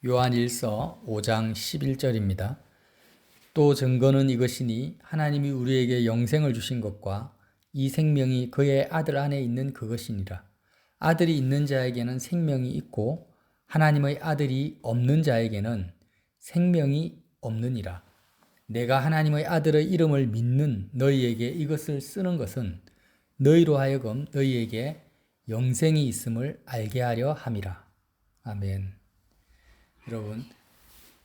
요한일서 5장 11절입니다. 또 증거는 이것이니 하나님이 우리에게 영생을 주신 것과 이 생명이 그의 아들 안에 있는 그것이니라. 아들이 있는 자에게는 생명이 있고 하나님의 아들이 없는 자에게는 생명이 없느니라. 내가 하나님의 아들의 이름을 믿는 너희에게 이것을 쓰는 것은 너희로 하여금 너희에게 영생이 있음을 알게 하려 함이라. 아멘. 여러분,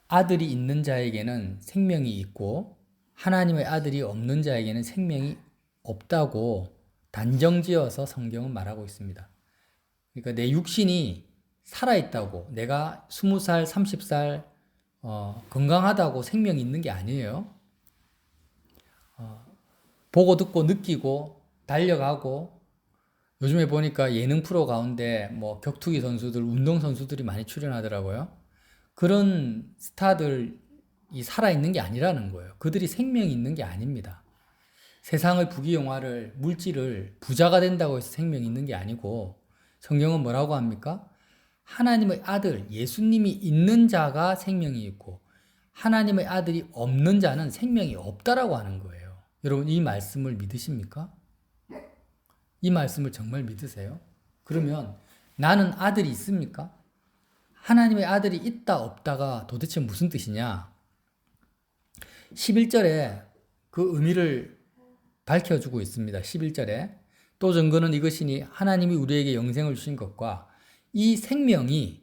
아들이 있는 자에게는 생명이 있고 하나님의 아들이 없는 자에게는 생명이 없다고 단정지어서 성경은 말하고 있습니다. 그러니까 내 육신이 살아있다고, 내가 20살, 30살 건강하다고 생명이 있는 게 아니에요. 보고 듣고 느끼고 달려가고, 요즘에 보니까 예능 프로 가운데 뭐 격투기 선수들, 운동 선수들이 많이 출연하더라고요. 그런 스타들이 살아있는 게 아니라는 거예요. 그들이 생명이 있는 게 아닙니다. 세상의 부귀영화를, 물질을 부자가 된다고 해서 생명이 있는 게 아니고, 성경은 뭐라고 합니까? 하나님의 아들, 예수님이 있는 자가 생명이 있고 하나님의 아들이 없는 자는 생명이 없다라고 하는 거예요. 여러분, 이 말씀을 믿으십니까? 이 말씀을 정말 믿으세요? 그러면 나는 아들이 있습니까? 하나님의 아들이 있다 없다가 도대체 무슨 뜻이냐? 11절에 그 의미를 밝혀주고 있습니다. 11절에 또 증거는 이것이니 하나님이 우리에게 영생을 주신 것과 이 생명이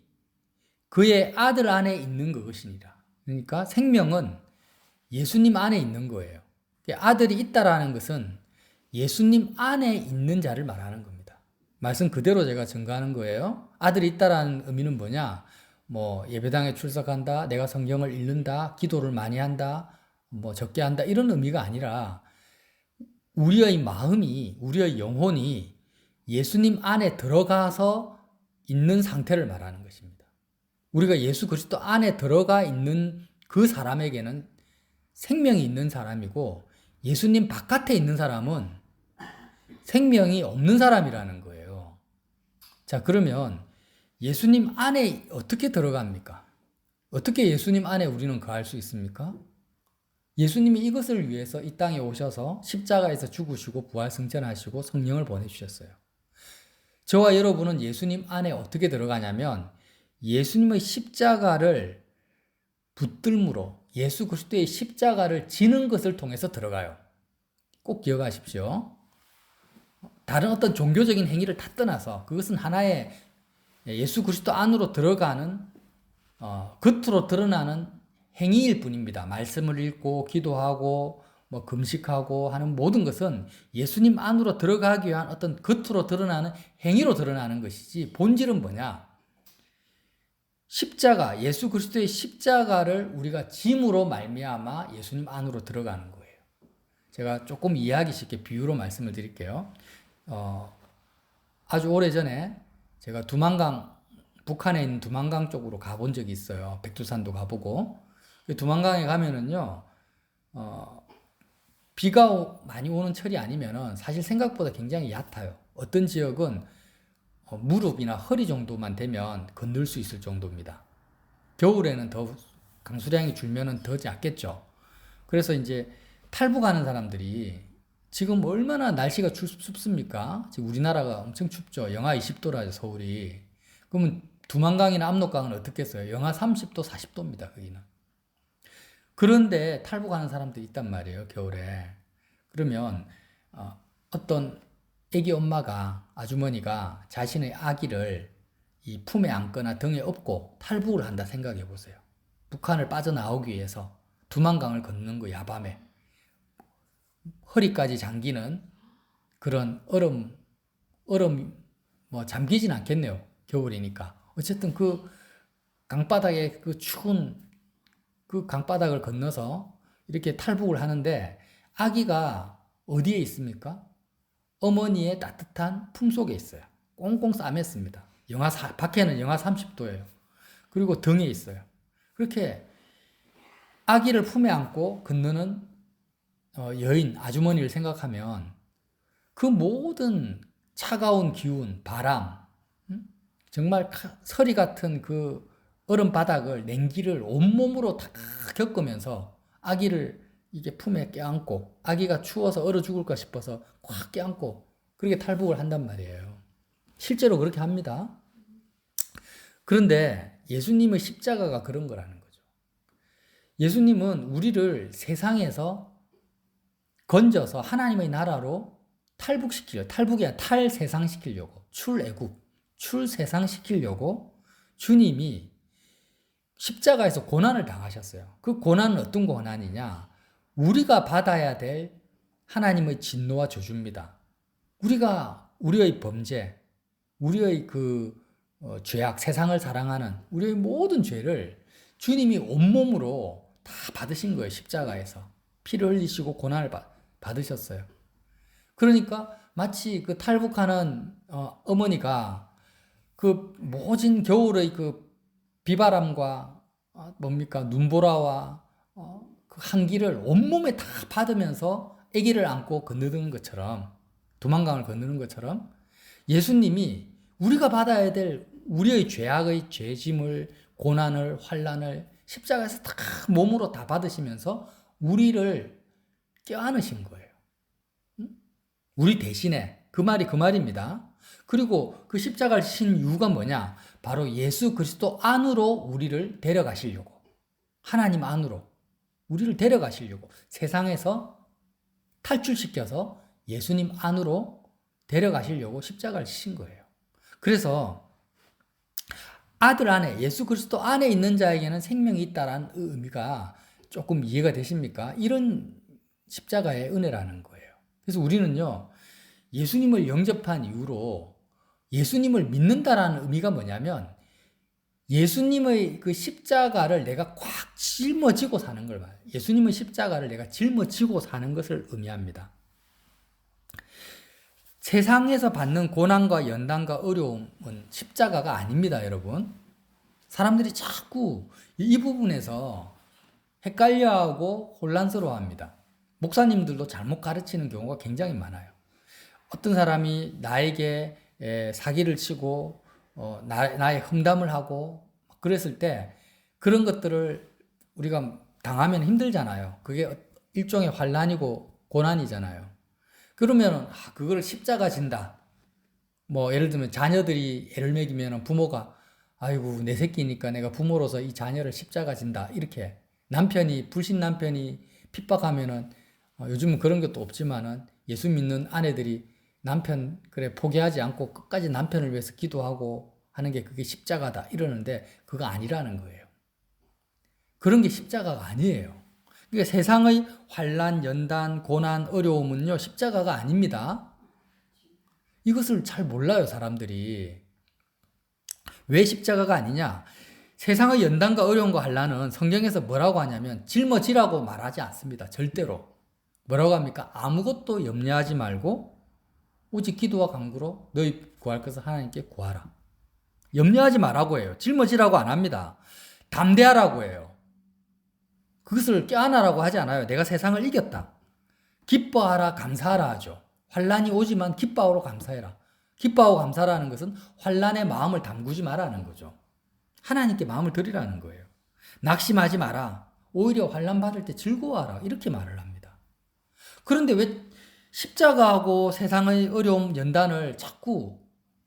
그의 아들 안에 있는 것이니라. 그러니까 생명은 예수님 안에 있는 거예요. 아들이 있다라는 것은 예수님 안에 있는 자를 말하는 겁니다. 말씀 그대로 제가 증거하는 거예요. 아들이 있다라는 의미는 뭐냐? 뭐 예배당에 출석한다, 내가 성경을 읽는다, 기도를 많이 한다, 뭐 적게 한다, 이런 의미가 아니라 우리의 마음이, 우리의 영혼이 예수님 안에 들어가서 있는 상태를 말하는 것입니다. 우리가 예수 그리스도 안에 들어가 있는 그 사람에게는 생명이 있는 사람이고, 예수님 바깥에 있는 사람은 생명이 없는 사람이라는 거예요. 자, 그러면 예수님 안에 어떻게 들어갑니까? 어떻게 예수님 안에 우리는 거할 수 있습니까? 예수님이 이것을 위해서 이 땅에 오셔서 십자가에서 죽으시고 부활승천하시고 성령을 보내주셨어요. 저와 여러분은 예수님 안에 어떻게 들어가냐면 예수님의 십자가를 붙들므로 예수 그리스도의 십자가를 지는 것을 통해서 들어가요. 꼭 기억하십시오. 다른 어떤 종교적인 행위를 다 떠나서 그것은 하나의 예수 그리스도 안으로 들어가는 겉으로 드러나는 행위일 뿐입니다. 말씀을 읽고 기도하고 뭐 금식하고 하는 모든 것은 예수님 안으로 들어가기 위한 어떤 겉으로 드러나는 행위로 드러나는 것이지, 본질은 뭐냐? 십자가, 예수 그리스도의 십자가를 우리가 짐으로 말미암아 예수님 안으로 들어가는 거예요. 제가 조금 이해하기 쉽게 비유로 말씀을 드릴게요. 아주 오래전에 제가 두만강, 북한에 있는 두만강 쪽으로 가본 적이 있어요. 백두산도 가보고. 두만강에 가면은요, 비가 많이 오는 철이 아니면은 사실 생각보다 굉장히 얕아요. 어떤 지역은 무릎이나 허리 정도만 되면 건널 수 있을 정도입니다. 겨울에는 더 강수량이 줄면은 더 얕겠죠. 그래서 이제 탈북하는 사람들이 지금 얼마나 날씨가 춥습니까? 지금 우리나라가 엄청 춥죠. 영하 20도라죠, 서울이. 그러면 두만강이나 압록강은 어떻겠어요? 영하 30도, 40도입니다, 거기는. 그런데 탈북하는 사람들이 있단 말이에요, 겨울에. 그러면 어떤 애기 엄마가, 아주머니가 자신의 아기를 이 품에 안거나 등에 업고 탈북을 한다 생각해 보세요. 북한을 빠져나오기 위해서 두만강을 걷는 거, 야밤에. 허리까지 잠기는 그런 얼음 뭐 잠기진 않겠네요, 겨울이니까. 어쨌든 그 강바닥에 그 추운 그 강바닥을 건너서 이렇게 탈북을 하는데, 아기가 어디에 있습니까? 어머니의 따뜻한 품 속에 있어요. 꽁꽁 싸맸습니다. 밖에는 영하 30도예요. 그리고 등에 있어요. 그렇게 아기를 품에 안고 건너는 여인, 아주머니를 생각하면 그 모든 차가운 기운, 바람, 정말 서리 같은 그 얼음 바닥을 냉기를 온몸으로 다 겪으면서 아기를 이게 품에 껴안고 아기가 추워서 얼어 죽을까 싶어서 꽉 껴안고 그렇게 탈북을 한단 말이에요. 실제로 그렇게 합니다. 그런데 예수님의 십자가가 그런 거라는 거죠. 예수님은 우리를 세상에서 건져서 하나님의 나라로 탈북이 아니라 탈세상시키려고, 출애굽, 출세상시키려고 주님이 십자가에서 고난을 당하셨어요. 그 고난은 어떤 고난이냐? 우리가 받아야 될 하나님의 진노와 저주입니다. 우리의 범죄, 우리의 죄악, 세상을 사랑하는 우리의 모든 죄를 주님이 온몸으로 다 받으신 거예요. 십자가에서. 피를 흘리시고 고난을 받으셨어요. 그러니까 마치 그 탈북하는 어머니가 그 모진 겨울의 그 비바람과 눈보라와 그 한기를 온몸에 다 받으면서 아기를 안고 건너는 것처럼 두만강을 건너는 것처럼 예수님이 우리가 받아야 될 우리의 죄악의 죄짐을 고난을 환난을 십자가에서 다 몸으로 다 받으시면서 우리를 껴안으신 거예요. 우리 대신에 그 말입니다. 그리고 그 십자가를 신 이유가 뭐냐? 바로 예수 그리스도 안으로 우리를 데려가시려고. 하나님 안으로 우리를 데려가시려고. 세상에서 탈출시켜서 예수님 안으로 데려가시려고 십자가를 신 거예요. 그래서 아들 안에 예수 그리스도 안에 있는 자에게는 생명이 있다라는 의미가 조금 이해가 되십니까? 이런 십자가의 은혜라는 거예요. 그래서 우리는요, 예수님을 영접한 이후로 예수님을 믿는다라는 의미가 뭐냐면 예수님의 그 십자가를 내가 꽉 짊어지고 사는 걸 봐요. 예수님의 십자가를 내가 짊어지고 사는 것을 의미합니다. 세상에서 받는 고난과 연단과 어려움은 십자가가 아닙니다, 여러분. 사람들이 자꾸 이 부분에서 헷갈려하고 혼란스러워합니다. 목사님들도 잘못 가르치는 경우가 굉장히 많아요. 어떤 사람이 나에게 사기를 치고 나의 험담을 하고 그랬을 때 그런 것들을 우리가 당하면 힘들잖아요. 그게 일종의 환난이고 고난이잖아요. 그러면 그걸 십자가 진다. 예를 들면 자녀들이 애를 먹이면 부모가 아이고 내 새끼니까 내가 부모로서 이 자녀를 십자가 진다. 이렇게 불신 남편이 핍박하면은 요즘은 그런 것도 없지만은 예수 믿는 아내들이 남편 포기하지 않고 끝까지 남편을 위해서 기도하고 하는 게 그게 십자가다 이러는데 그거 아니라는 거예요. 그런 게 십자가가 아니에요. 그러니까 세상의 환난, 연단, 고난, 어려움은요 십자가가 아닙니다. 이것을 잘 몰라요 사람들이. 왜 십자가가 아니냐? 세상의 연단과 어려움과 환난은 성경에서 뭐라고 하냐면 짊어지라고 말하지 않습니다. 절대로. 뭐라고 합니까? 아무것도 염려하지 말고 오직 기도와 간구로 너희 구할 것을 하나님께 구하라. 염려하지 말라고 해요. 짊어지라고 안 합니다. 담대하라고 해요. 그것을 껴안으라고 하지 않아요. 내가 세상을 이겼다. 기뻐하라, 감사하라 하죠. 환난이 오지만 기뻐하고 감사해라. 기뻐하고 감사라는 것은 환난의 마음을 담그지 말라는 거죠. 하나님께 마음을 드리라는 거예요. 낙심하지 마라. 오히려 환난 받을 때 즐거워하라. 이렇게 말을 합니다. 그런데 왜 십자가하고 세상의 어려움, 연단을 자꾸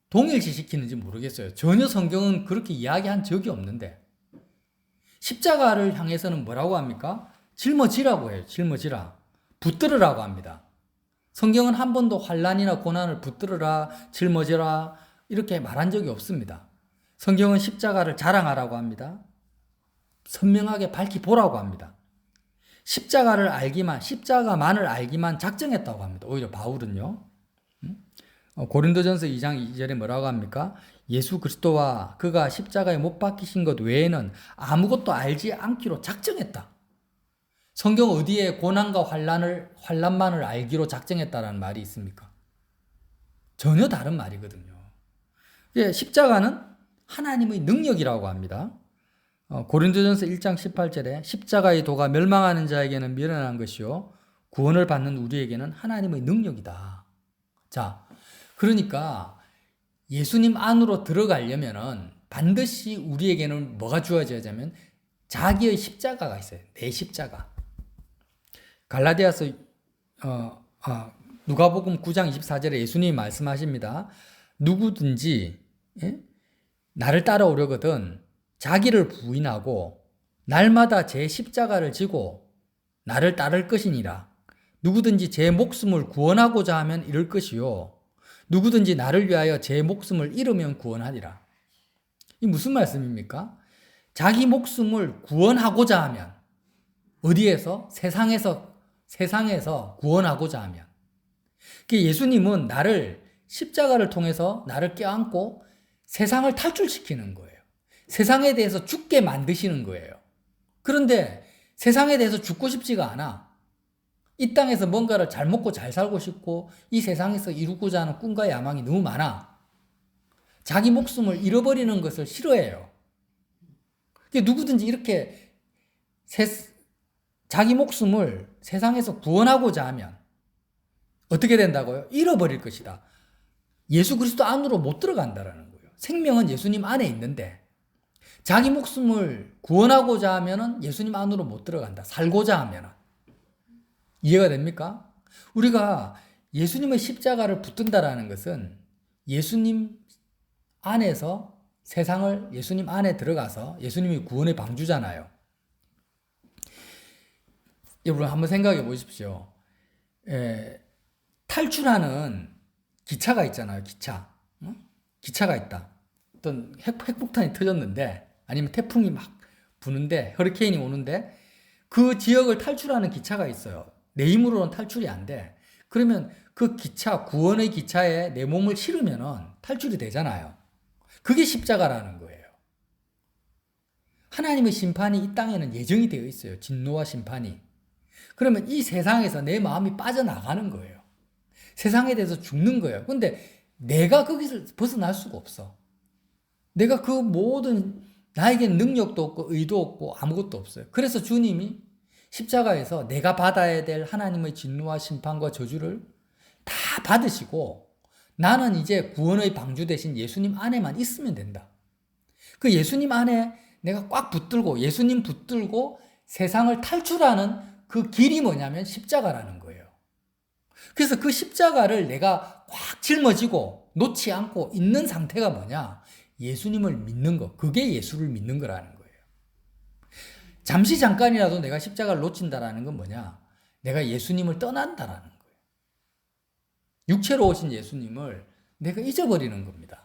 동일시시키는지 모르겠어요. 전혀 성경은 그렇게 이야기한 적이 없는데 십자가를 향해서는 뭐라고 합니까? 짊어지라고 해요. 짊어지라. 붙들으라고 합니다. 성경은 한 번도 환난이나 고난을 붙들으라, 짊어지라 이렇게 말한 적이 없습니다. 성경은 십자가를 자랑하라고 합니다. 선명하게 밝히 보라고 합니다. 십자가만을 알기만 작정했다고 합니다. 오히려 바울은요. 고린도전서 2장 2절에 뭐라고 합니까? 예수 그리스도와 그가 십자가에 못 박히신 것 외에는 아무것도 알지 않기로 작정했다. 성경 어디에 고난과 환난만을 알기로 작정했다라는 말이 있습니까? 전혀 다른 말이거든요. 십자가는 하나님의 능력이라고 합니다. 고린도전서 1장 18절에 십자가의 도가 멸망하는 자에게는 미련한 것이요 구원을 받는 우리에게는 하나님의 능력이다. 자, 그러니까 예수님 안으로 들어가려면은 반드시 우리에게는 뭐가 주어져야 하면 자기의 십자가가 있어요. 내 십자가. 갈라디아서 누가복음 9장 24절에 예수님이 말씀하십니다. 누구든지 나를 따라오려거든 자기를 부인하고 날마다 제 십자가를 지고 나를 따를 것이니라. 누구든지 제 목숨을 구원하고자 하면 잃을 것이요 누구든지 나를 위하여 제 목숨을 잃으면 구원하리라. 이 무슨 말씀입니까? 자기 목숨을 구원하고자 하면 어디에서? 세상에서 구원하고자 하면. 예수님은 나를 십자가를 통해서 나를 껴안고 세상을 탈출시키는 거예요. 세상에 대해서 죽게 만드시는 거예요. 그런데 세상에 대해서 죽고 싶지가 않아. 이 땅에서 뭔가를 잘 먹고 잘 살고 싶고 이 세상에서 이루고자 하는 꿈과 야망이 너무 많아. 자기 목숨을 잃어버리는 것을 싫어해요. 누구든지 이렇게 자기 목숨을 세상에서 구원하고자 하면 어떻게 된다고요? 잃어버릴 것이다. 예수 그리스도 안으로 못 들어간다라는 거예요. 생명은 예수님 안에 있는데 자기 목숨을 구원하고자 하면은 예수님 안으로 못 들어간다. 살고자 하면은. 이해가 됩니까? 우리가 예수님의 십자가를 붙든다라는 것은 예수님 안에서 세상을 예수님 안에 들어가서 예수님이 구원의 방주잖아요. 여러분 한번 생각해 보십시오. 탈출하는 기차가 있잖아요. 기차가 있다. 어떤 핵폭탄이 터졌는데 아니면 태풍이 막 부는데 허리케인이 오는데 그 지역을 탈출하는 기차가 있어요. 내 힘으로는 탈출이 안 돼. 그러면 그 기차, 구원의 기차에 내 몸을 실으면 탈출이 되잖아요. 그게 십자가라는 거예요. 하나님의 심판이 이 땅에는 예정이 되어 있어요. 진노와 심판이. 그러면 이 세상에서 내 마음이 빠져나가는 거예요. 세상에 대해서 죽는 거예요. 근데 내가 거기서 벗어날 수가 없어. 내가 그 모든 나에겐 능력도 없고 의도 없고 아무것도 없어요. 그래서 주님이 십자가에서 내가 받아야 될 하나님의 진노와 심판과 저주를 다 받으시고 나는 이제 구원의 방주 대신 예수님 안에만 있으면 된다. 그 예수님 안에 내가 꽉 붙들고 예수님 붙들고 세상을 탈출하는 그 길이 뭐냐면 십자가라는 거예요. 그래서 그 십자가를 내가 꽉 짊어지고 놓지 않고 있는 상태가 뭐냐? 예수님을 믿는 거. 그게 예수를 믿는 거라는 거예요. 잠시 잠깐이라도 내가 십자가를 놓친다라는 건 뭐냐? 내가 예수님을 떠난다라는 거예요. 육체로 오신 예수님을 내가 잊어버리는 겁니다.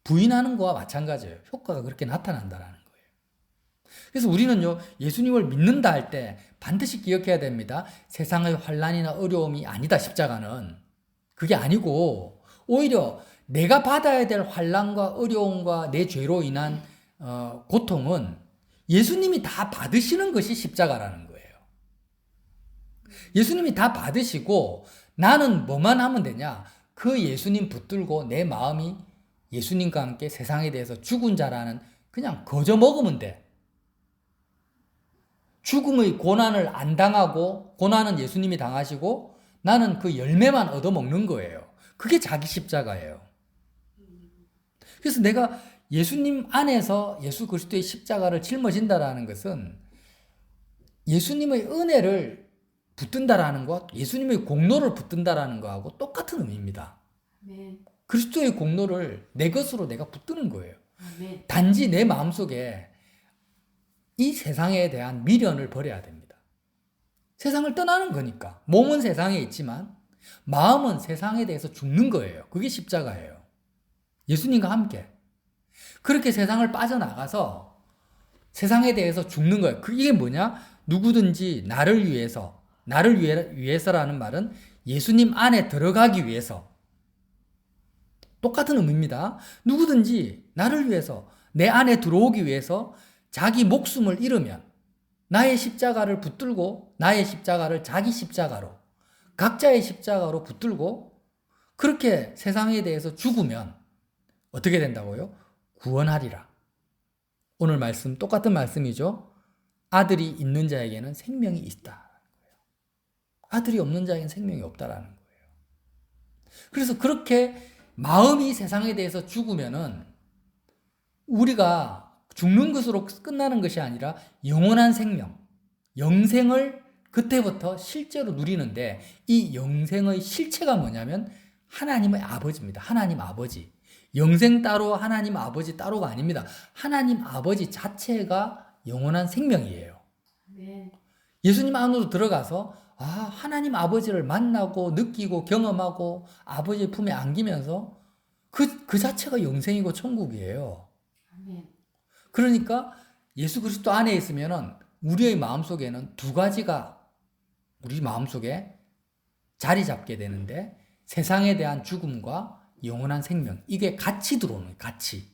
부인하는 거와 마찬가지예요. 효과가 그렇게 나타난다라는 거예요. 그래서 우리는요, 예수님을 믿는다 할 때 반드시 기억해야 됩니다. 세상의 환난이나 어려움이 아니다, 십자가는. 그게 아니고, 오히려 내가 받아야 될 환난과 어려움과 내 죄로 인한 고통은 예수님이 다 받으시는 것이 십자가라는 거예요. 예수님이 다 받으시고 나는 뭐만 하면 되냐? 그 예수님 붙들고 내 마음이 예수님과 함께 세상에 대해서 죽은 자라는 그냥 거저 먹으면 돼. 죽음의 고난을 안 당하고 고난은 예수님이 당하시고 나는 그 열매만 얻어먹는 거예요. 그게 자기 십자가예요. 그래서 내가 예수님 안에서 예수 그리스도의 십자가를 짊어진다라는 것은 예수님의 은혜를 붙든다라는 것, 예수님의 공로를 붙든다라는 것하고 똑같은 의미입니다. 아멘. 그리스도의 공로를 내 것으로 내가 붙드는 거예요. 아멘. 단지 내 마음속에 이 세상에 대한 미련을 버려야 됩니다. 세상을 떠나는 거니까. 몸은 세상에 있지만 마음은 세상에 대해서 죽는 거예요. 그게 십자가예요. 예수님과 함께. 그렇게 세상을 빠져나가서 세상에 대해서 죽는 거예요. 이게 뭐냐? 누구든지 나를 위해서라는 말은 예수님 안에 들어가기 위해서. 똑같은 의미입니다. 누구든지 나를 위해서, 내 안에 들어오기 위해서 자기 목숨을 잃으면 나의 십자가를 붙들고 나의 십자가를 자기 십자가로 각자의 십자가로 붙들고 그렇게 세상에 대해서 죽으면 어떻게 된다고요? 구원하리라. 오늘 말씀 똑같은 말씀이죠. 아들이 있는 자에게는 생명이 있다. 아들이 없는 자에게는 생명이 없다라는 거예요. 그래서 그렇게 마음이 세상에 대해서 죽으면은 우리가 죽는 것으로 끝나는 것이 아니라 영원한 생명, 영생을 그때부터 실제로 누리는데 이 영생의 실체가 뭐냐면 하나님의 아버지입니다. 하나님 아버지. 영생 따로 하나님 아버지 따로가 아닙니다. 하나님 아버지 자체가 영원한 생명이에요. 네. 예수님 안으로 들어가서 하나님 아버지를 만나고 느끼고 경험하고 아버지의 품에 안기면서 그 자체가 영생이고 천국이에요. 아멘. 그러니까 예수 그리스도 안에 있으면은 우리의 마음속에는 두 가지가 우리 마음속에 자리 잡게 되는데 세상에 대한 죽음과 영원한 생명, 이게 같이 들어오는 거예요. 같이.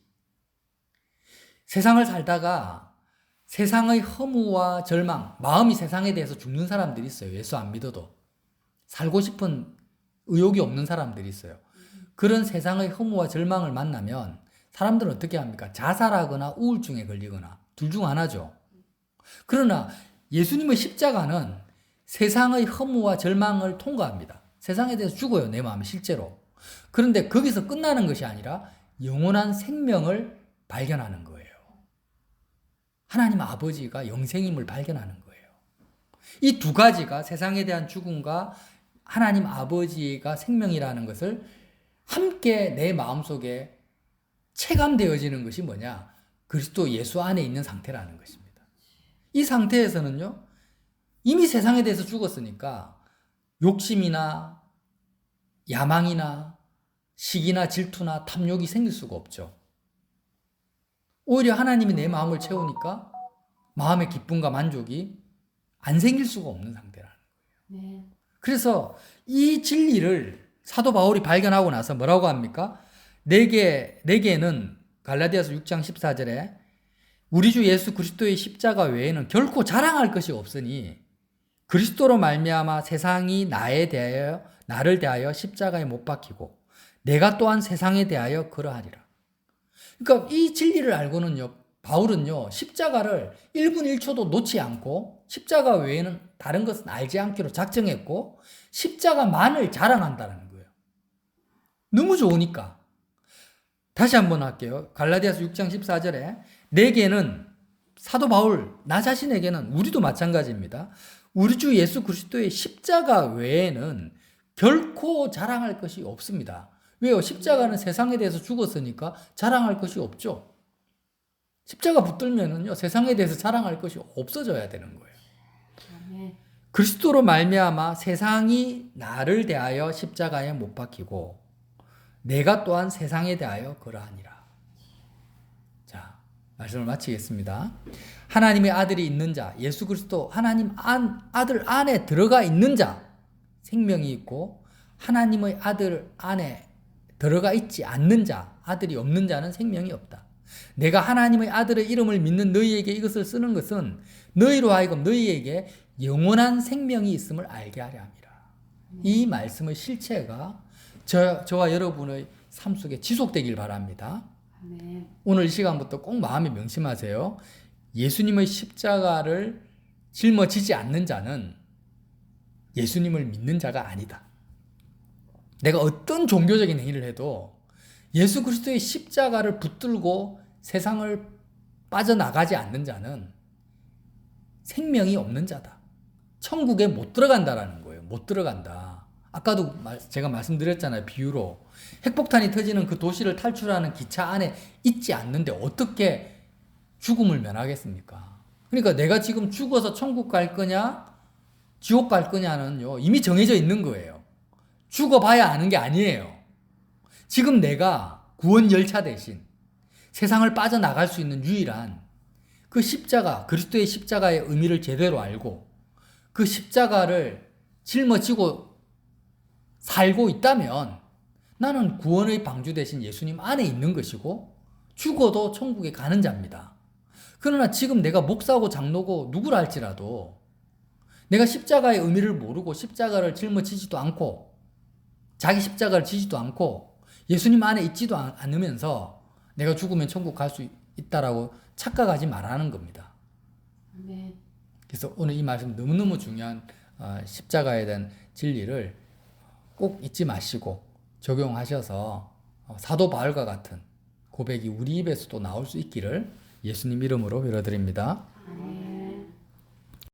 세상을 살다가 세상의 허무와 절망, 마음이 세상에 대해서 죽는 사람들이 있어요. 예수 안 믿어도. 살고 싶은 의욕이 없는 사람들이 있어요. 그런 세상의 허무와 절망을 만나면 사람들은 어떻게 합니까? 자살하거나 우울증에 걸리거나 둘 중 하나죠. 그러나 예수님의 십자가는 세상의 허무와 절망을 통과합니다. 세상에 대해서 죽어요, 내 마음이 실제로. 그런데 거기서 끝나는 것이 아니라 영원한 생명을 발견하는 거예요. 하나님 아버지가 영생임을 발견하는 거예요. 이 두 가지가 세상에 대한 죽음과 하나님 아버지가 생명이라는 것을 함께 내 마음속에 체감되어지는 것이 뭐냐? 그리스도 예수 안에 있는 상태라는 것입니다. 이 상태에서는요, 이미 세상에 대해서 죽었으니까 욕심이나 야망이나 시기나 질투나 탐욕이 생길 수가 없죠. 오히려 하나님이 내 마음을 채우니까 마음의 기쁨과 만족이 안 생길 수가 없는 상태라는 거예요. 네. 그래서 이 진리를 사도 바울이 발견하고 나서 뭐라고 합니까? 내게는 갈라디아서 6장 14절에 우리 주 예수 그리스도의 십자가 외에는 결코 자랑할 것이 없으니 그리스도로 말미암아 세상이 나를 대하여 십자가에 못 박히고 내가 또한 세상에 대하여 그러하리라. 그러니까 이 진리를 알고는요, 바울은요, 십자가를 1분 1초도 놓지 않고 십자가 외에는 다른 것은 알지 않기로 작정했고 십자가만을 자랑한다는 거예요. 너무 좋으니까. 다시 한번 할게요. 갈라디아서 6장 14절에 내게는 사도 바울, 나 자신에게는 우리도 마찬가지입니다. 우리 주 예수 그리스도의 십자가 외에는 결코 자랑할 것이 없습니다. 왜요? 십자가는 세상에 대해서 죽었으니까 자랑할 것이 없죠. 십자가 붙들면은요, 세상에 대해서 자랑할 것이 없어져야 되는 거예요. 아멘. 그리스도로 말미암아 세상이 나를 대하여 십자가에 못 박히고 내가 또한 세상에 대하여 그러하니라. 자, 말씀을 마치겠습니다. 하나님의 아들이 있는 자, 예수 그리스도 하나님 아들 안에 들어가 있는 자, 생명이 있고 하나님의 아들 안에 들어가 있지 않는 자, 아들이 없는 자는 생명이 없다. 내가 하나님의 아들의 이름을 믿는 너희에게 이것을 쓰는 것은 너희로 하여금 너희에게 영원한 생명이 있음을 알게 하려 함이라. 이 말씀의 실체가 저와 여러분의 삶 속에 지속되길 바랍니다. 아멘. 오늘 이 시간부터 꼭 마음에 명심하세요. 예수님의 십자가를 짊어지지 않는 자는 예수님을 믿는 자가 아니다. 내가 어떤 종교적인 행위를 해도 예수 그리스도의 십자가를 붙들고 세상을 빠져나가지 않는 자는 생명이 없는 자다. 천국에 못 들어간다라는 거예요. 못 들어간다. 아까도 제가 말씀드렸잖아요. 비유로. 핵폭탄이 터지는 그 도시를 탈출하는 기차 안에 있지 않는데 어떻게 죽음을 면하겠습니까? 그러니까 내가 지금 죽어서 천국 갈 거냐, 지옥 갈 거냐는요, 이미 정해져 있는 거예요. 죽어봐야 아는 게 아니에요. 지금 내가 구원 열차 대신 세상을 빠져나갈 수 있는 유일한 그 십자가, 그리스도의 십자가의 의미를 제대로 알고 그 십자가를 짊어지고 살고 있다면 나는 구원의 방주 대신 예수님 안에 있는 것이고 죽어도 천국에 가는 자입니다. 그러나 지금 내가 목사고 장로고 누구라 할지라도 내가 십자가의 의미를 모르고 십자가를 짊어지지도 않고 자기 십자가를 지지도 않고 예수님 안에 있지도 않으면서 내가 죽으면 천국 갈 수 있다라고 착각하지 말라는 겁니다. 아멘. 그래서 오늘 이 말씀 너무너무 중요한 십자가에 대한 진리를 꼭 잊지 마시고 적용하셔서 사도 바울과 같은 고백이 우리 입에서도 나올 수 있기를 예수님 이름으로 빌어드립니다. 아멘.